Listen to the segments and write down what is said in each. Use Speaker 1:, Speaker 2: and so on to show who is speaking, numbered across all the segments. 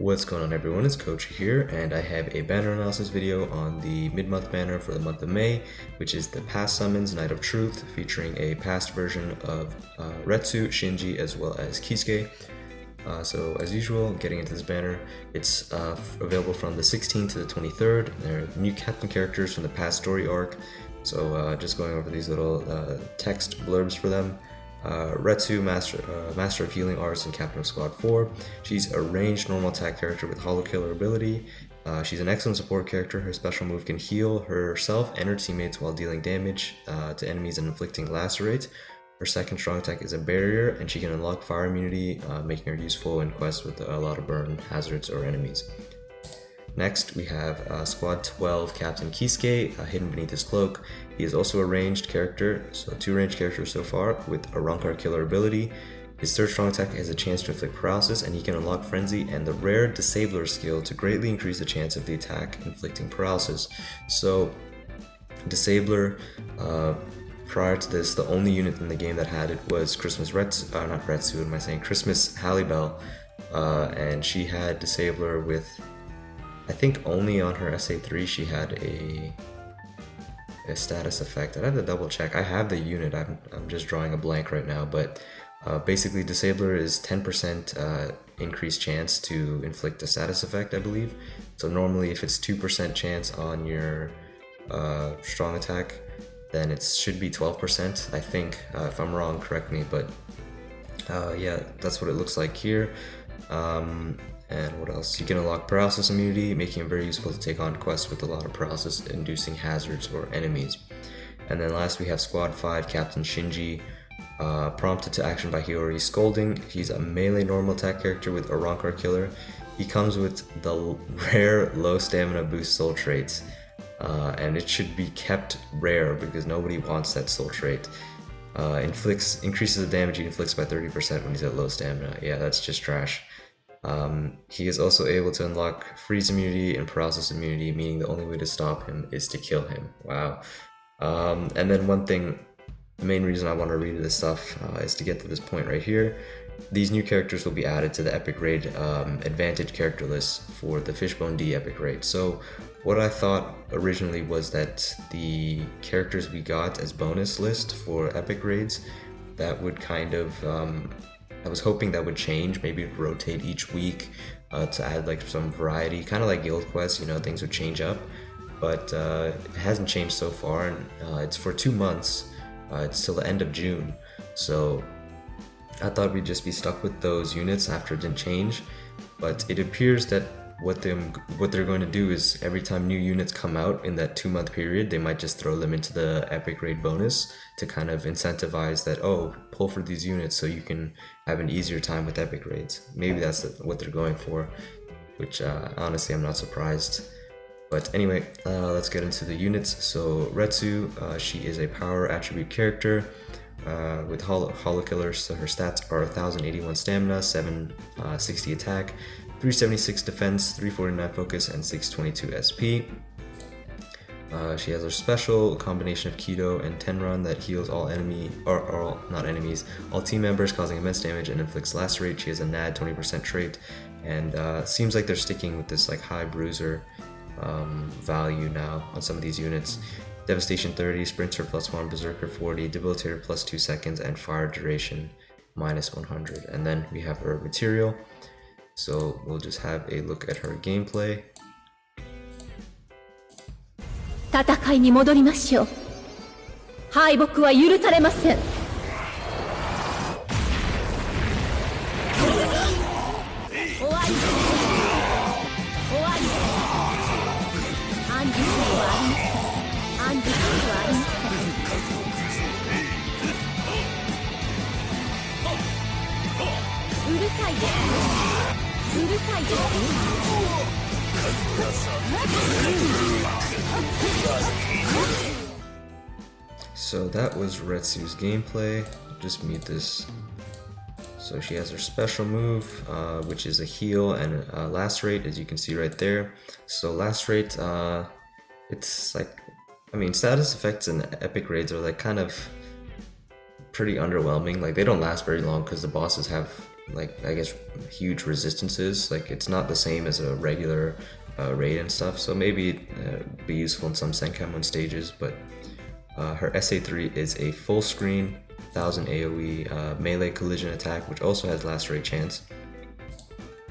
Speaker 1: What's going on, everyone? It's Kochyy here, and I have a banner analysis video on the mid-month banner for the month of May, which is the past summons Night of Truth, featuring a past version of Retsu, Shinji, as well as Kisuke. So as usual, getting into this banner, it's available from the 16th to the 23rd. There are new captain characters from the past story arc, so just going over these little text blurbs for them. Retsu, Master of Healing Arts and Captain of Squad 4. She's a ranged normal attack character with Hollow Killer ability. She's an excellent support character. Her special move can heal herself and her teammates while dealing damage to enemies and inflicting lacerate. Her second strong attack is a barrier, and she can unlock fire immunity, making her useful in quests with a lot of burn, hazards, or enemies. Next, we have Squad 12 Captain Kisuke, hidden beneath his cloak. He is also a ranged character, so 2 ranged characters so far, with a Rankar Killer ability. His third strong attack has a chance to inflict paralysis, and he can unlock Frenzy and the rare Disabler skill to greatly increase the chance of the attack inflicting paralysis. So, Disabler, prior to this, the only unit in the game that had it was Christmas Christmas Hallibell, and she had Disabler with, I think only on her SA3 she had a status effect. I'd have to double check. I have the unit, I'm just drawing a blank right now, but basically Disabler is 10% increased chance to inflict a status effect, I believe. So normally if it's 2% chance on your strong attack, then it should be 12%, I think. If I'm wrong, correct me, but yeah, that's what it looks like here. And what else? You can unlock paralysis immunity, making it very useful to take on quests with a lot of paralysis-inducing hazards or enemies. And then last we have Squad 5 Captain Shinji, prompted to action by Hiyori's scolding. He's a melee normal attack character with a Rankar Killer. He comes with the rare low stamina boost soul traits, and it should be kept rare because nobody wants that soul trait. Increases the damage he inflicts by 30% when he's at low stamina. Yeah, that's just trash. He is also able to unlock freeze immunity and paralysis immunity, meaning the only way to stop him is to kill him. Wow. And then one thing, the main reason I want to read this stuff is to get to this point right here. These new characters will be added to the Epic Raid Advantage character list for the Fishbone D Epic Raid. So what I thought originally was that the characters we got as bonus list for Epic Raids, that would kind of... I was hoping that would change, maybe rotate each week to add like some variety, kind of like Guild Quest, you know, things would change up, but it hasn't changed so far, and it's for 2 months, it's till the end of June, so I thought we'd just be stuck with those units after it didn't change, but it appears that what they're going to do is every time new units come out in that 2-month period, they might just throw them into the Epic Raid bonus to kind of incentivize that, oh, pull for these units so you can have an easier time with Epic Raids. Maybe that's what they're going for, which honestly I'm not surprised. But anyway, let's get into the units. So Retsu, she is a power attribute character with Hollow Killer, so her stats are 1081 stamina, 760 attack, 376 defense, 349 focus, and 622 SP. She has her special combination of Keto and Tenron that heals all all team members, causing immense damage and inflicts lacerate. She has a NAD 20% trait, and seems like they're sticking with this like high bruiser value now on some of these units. Devastation 30, Sprinter +1, Berserker 40, Debilitator +2 seconds, and Fire Duration -100. And then we have her material. So we'll just have a look at her gameplay.
Speaker 2: 戦いに戻りましょう。敗北は許されません。終わり。終わり。暗示はありません。暗示はありません。うるさいですよ。うるさいですよ。
Speaker 1: So that was Retsu's gameplay. Just mute this. So she has her special move, which is a heal and lacerate, as you can see right there. So lacerate, it's like, I mean, status effects in Epic Raids are like kind of pretty underwhelming. Like, they don't last very long because the bosses have like I guess huge resistances. Like it's not the same as a regular raid and stuff. So maybe be useful in some Senkaimon stages. But her SA3 is a full screen 1000 AOE melee collision attack, which also has last rate chance.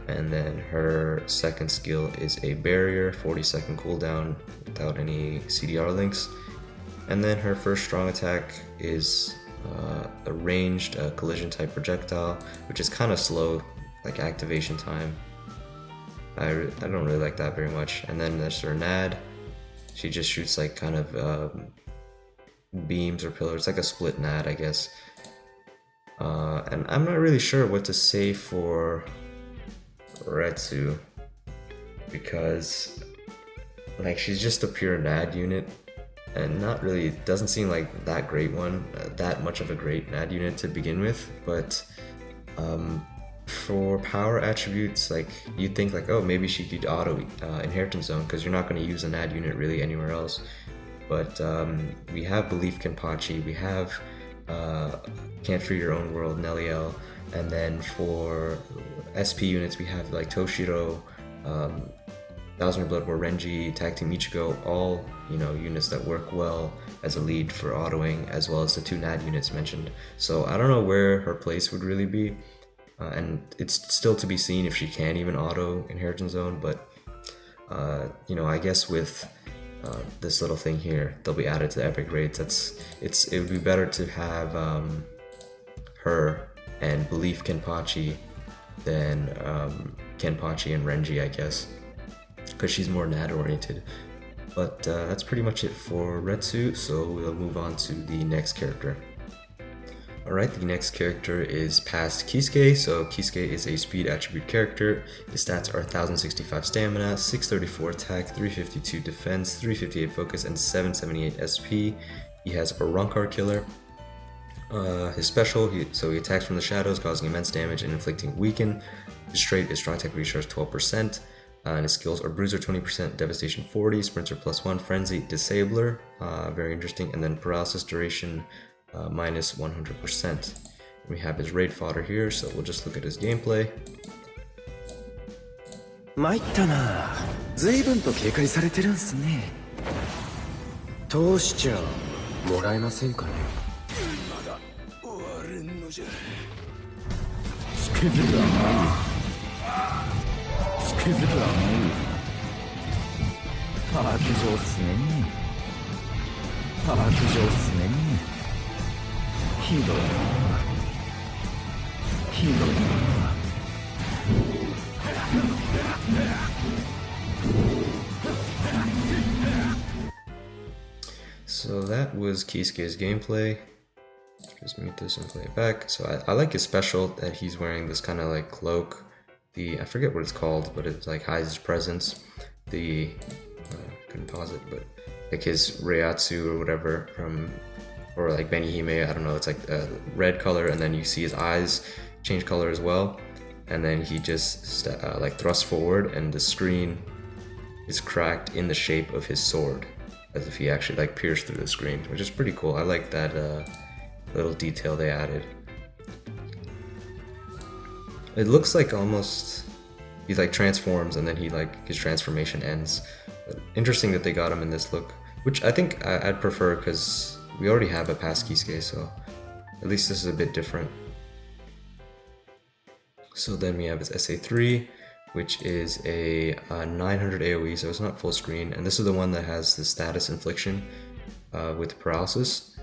Speaker 1: And then her second skill is a barrier, 40-second cooldown without any CDR links. And then her first strong attack is a ranged collision type projectile, which is kind of slow, like activation time. I don't really like that very much. And then there's her NAD. She just shoots like kind of beams or pillars, like a split NAD, I guess. And I'm not really sure what to say for Retsu, because like she's just a pure NAD unit and not really, doesn't seem like that great one, that much of a great NAD unit to begin with. But for power attributes, like you'd think like, oh, maybe she could auto inheritance zone, because you're not going to use a NAD unit really anywhere else. But we have Belief Kenpachi, we have Can't Free Your Own World, Neliel, and then for SP units we have like Toshiro, Thousand Blood War Renji, Tag Team Ichigo, all, you know, units that work well as a lead for autoing, as well as the 2 NAD units mentioned. So I don't know where her place would really be, and it's still to be seen if she can even auto Inheritance Zone, but you know, I guess with this little thing here, they'll be added to the epic raids. It would be better to have her and Belief Kenpachi than Kenpachi and Renji, I guess, because she's more NAD oriented. But that's pretty much it for Retsu, so we'll move on to the next character. Alright, the next character is past Kisuke. So Kisuke is a speed attribute character. His stats are 1065 stamina, 634 attack, 352 defense, 358 focus, and 778 SP. He has a Rancor Killer. His special, so he attacks from the shadows, causing immense damage and inflicting weaken. His trait is strong attack recharge 12%. And his skills are Bruiser 20%, Devastation 40, Sprinter +1, Frenzy, Disabler, very interesting, and then Paralysis duration minus 100%. We have his raid fodder here, so we'll just look at his gameplay.
Speaker 3: 参ったな。随分と警戒されてるんすね。通しちゃもらえませんかね。まだ終われんのじゃ。つけずる甘い。つけずる甘い。白状っすね。白状っすね。ひどいな。ひどいな。
Speaker 1: So that was Kisuke's gameplay. Just mute this and play it back. So I like his special that he's wearing this kind of like cloak. I forget what it's called, but it like hides his presence. Couldn't pause it, but like his Reiatsu or whatever from, or like Benihime, I don't know, it's like a red color, and then you see his eyes change color as well. And then he just like thrusts forward, and the screen is cracked in the shape of his sword, as if he actually like pierced through the screen, which is pretty cool. I like that little detail they added. It looks like almost he like transforms and then he like his transformation ends. But interesting that they got him in this look, which I think I'd prefer because we already have a past Kisuke, so at least this is a bit different. So then we have his SA3, which is a 900 AoE, so it's not full screen, and this is the one that has the status infliction with paralysis.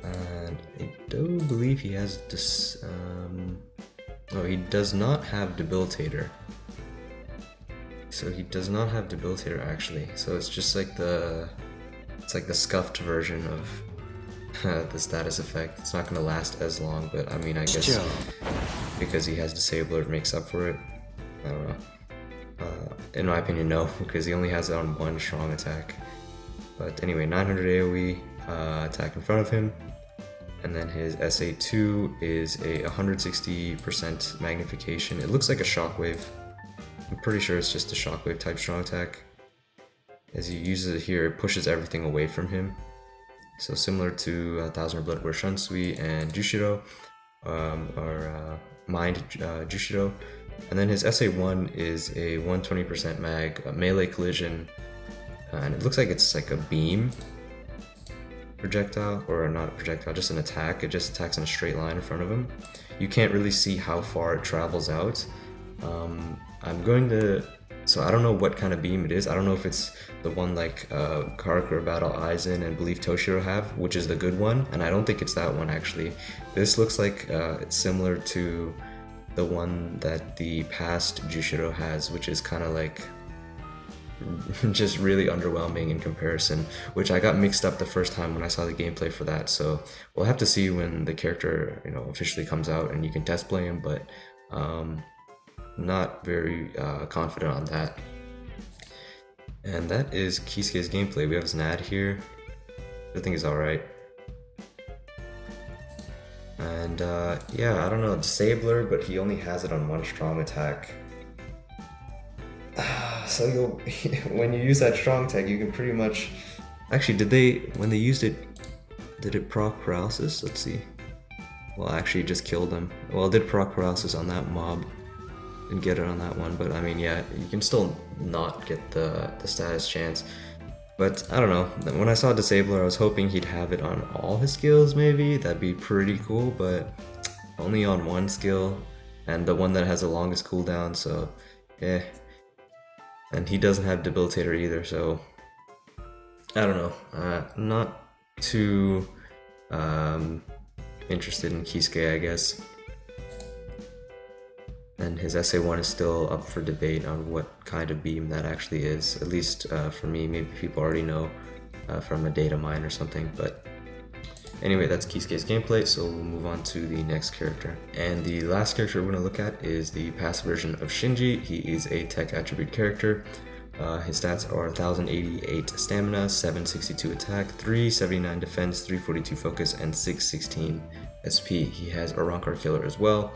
Speaker 1: And I do believe he has this. No, he does not have debilitator. So he does not have debilitator actually. So it's just like the scuffed version of the status effect. It's not going to last as long, but I mean, I guess because he has disabler, it makes up for it. I don't know. In my opinion, no, because he only has it on one strong attack. But anyway, 900 AoE attack in front of him. And then his SA2 is a 160% magnification. It looks like a shockwave. I'm pretty sure it's just a shockwave type strong attack. As he uses it here, it pushes everything away from him. So similar to Thousand Blood War Shunsui and Jushiro are mind Jushiro. And then his SA1 is a 120% mag, a melee collision, and it looks like it's like a beam projectile, or not a projectile, just an attack. It just attacks in a straight line in front of him. You can't really see how far it travels out. So I don't know what kind of beam it is. I don't know if it's the one like Karakura Battle Aizen and Believe Toshiro have, which is the good one, and I don't think it's that one actually. This looks like it's similar to the one that the past Jushiro has, which is kind of like just really underwhelming in comparison, which I got mixed up the first time when I saw the gameplay for that. So we'll have to see when the character, you know, officially comes out and you can test play him, but not very confident on that. And that is Kisuke's gameplay. We have his NAD here. I think he's alright. And yeah, I don't know, Disabler, but he only has it on one strong attack. So when you use that strong tag, you can pretty much... Actually, when they used it, did it proc paralysis? Let's see. Well, actually, it just killed him. Well, it did proc paralysis on that mob. Didn't get it on that one, but I mean, yeah, you can still not get the status chance. But I don't know, when I saw Disabler, I was hoping he'd have it on all his skills maybe. That'd be pretty cool, but only on one skill, and the one that has the longest cooldown, so yeah. And he doesn't have Debilitator either, so I don't know. Not too interested in Kisuke, I guess. And his SA1 is still up for debate on what kind of beam that actually is. At least for me, maybe people already know from a data mine or something. But anyway, that's Kisuke's gameplay, so we'll move on to the next character. And the last character we're going to look at is the past version of Shinji. He is a tech attribute character. His stats are 1088 stamina, 762 attack, 379 defense, 342 focus, and 616 SP. He has a Rancor Killer as well.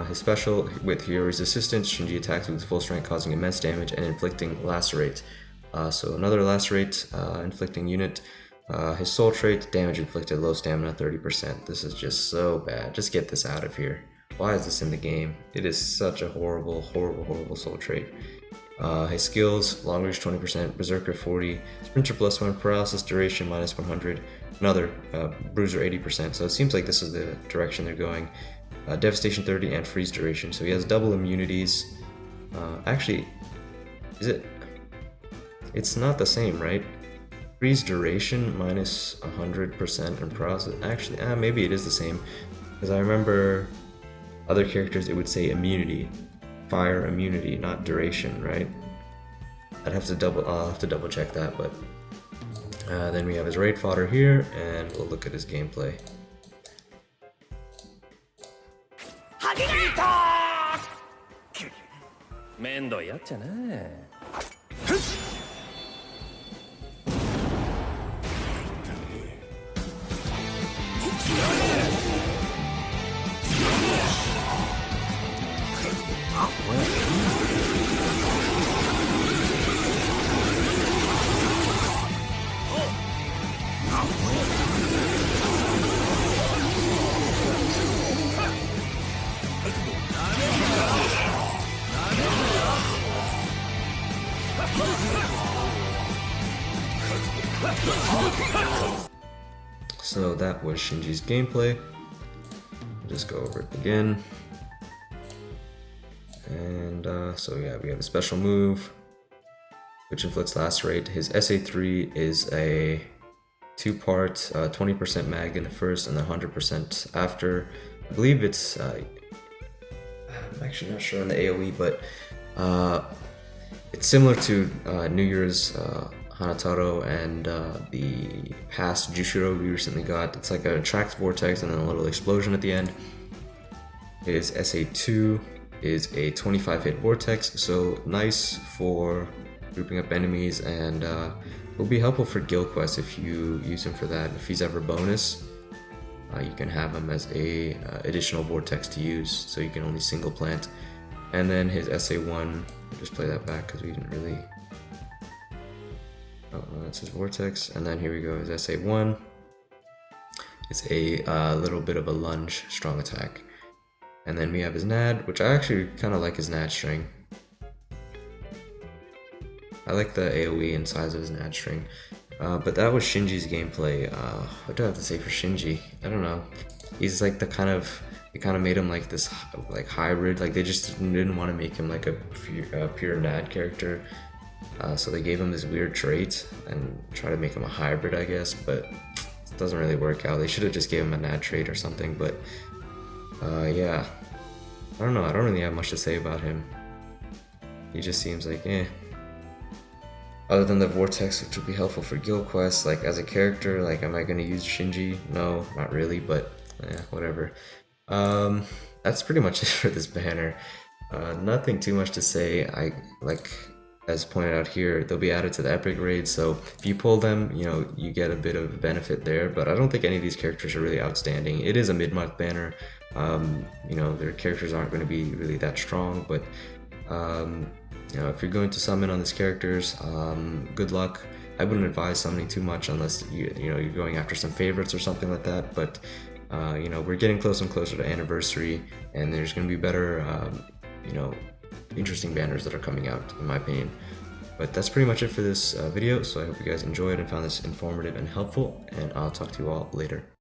Speaker 1: His special, with Hiyori's assistance, Shinji attacks with full strength, causing immense damage and inflicting lacerate. So another lacerate inflicting unit. His soul trait, damage inflicted, low stamina, 30%. This is just so bad. Just get this out of here. Why is this in the game? It is such a horrible, horrible, horrible soul trait. His skills, long reach 20%, berserker 40, sprinter +1, paralysis duration -100, another bruiser 80%. So it seems like this is the direction they're going. Devastation 30 and freeze duration. So he has double immunities. Actually, is it? It's not the same, right? Freeze duration -100% and paralysis. Actually, maybe it is the same, because I remember other characters it would say immunity, fire immunity, not duration, right? I'll have to double check that. But then we have his raid fodder here, and we'll look at his gameplay.
Speaker 4: 面倒やっちゃな。
Speaker 1: So that was Shinji's gameplay. I'll just go over it again. And so yeah, we have a special move, which inflicts lacerate. His SA3 is a two-part, 20% mag in the first and then 100% after. I believe it's, I'm actually not sure on the AoE, but it's similar to New Year's Hanataro and the past Jushiro we recently got. It's like a tracked vortex and then a little explosion at the end. His SA2 is a 25 hit vortex, so nice for grouping up enemies, and will be helpful for guild quests if you use him for that. If he's ever bonus, you can have him as a additional vortex to use, so you can only single plant. And then his SA1, I'll just play that back because we didn't really... Oh, that's his vortex. And then here we go, his SA1. It's a little bit of a lunge strong attack. And then we have his NAD, which I actually kind of like his NAD string. I like the AoE and size of his NAD string. But that was Shinji's gameplay. What do I have to say for Shinji? I don't know. He's like the kind of, they kind of made him like this like hybrid. Like they just didn't want to make him like a pure NAD character. So they gave him this weird trait and try to make him a hybrid, I guess. But it doesn't really work out. They should have just gave him a NAD trait or something. But yeah, I don't know. I don't really have much to say about him. He just seems like Other than the vortex, which would be helpful for guild quests, like as a character, like am I gonna use Shinji? No, not really, but whatever. That's pretty much it for this banner. Nothing too much to say. As pointed out here, they'll be added to the epic raid, so if you pull them, you know, you get a bit of benefit there, but I don't think any of these characters are really outstanding. It is a mid-month banner. You know, their characters aren't going to be really that strong, but you know, if you're going to summon on these characters, good luck. I wouldn't advise summoning too much unless you know, you're going after some favorites or something like that, but you know, we're getting closer and closer to anniversary, and there's going to be better you know, interesting banners that are coming out, in my opinion. But that's pretty much it for this video, so I hope you guys enjoyed and found this informative and helpful, and I'll talk to you all later.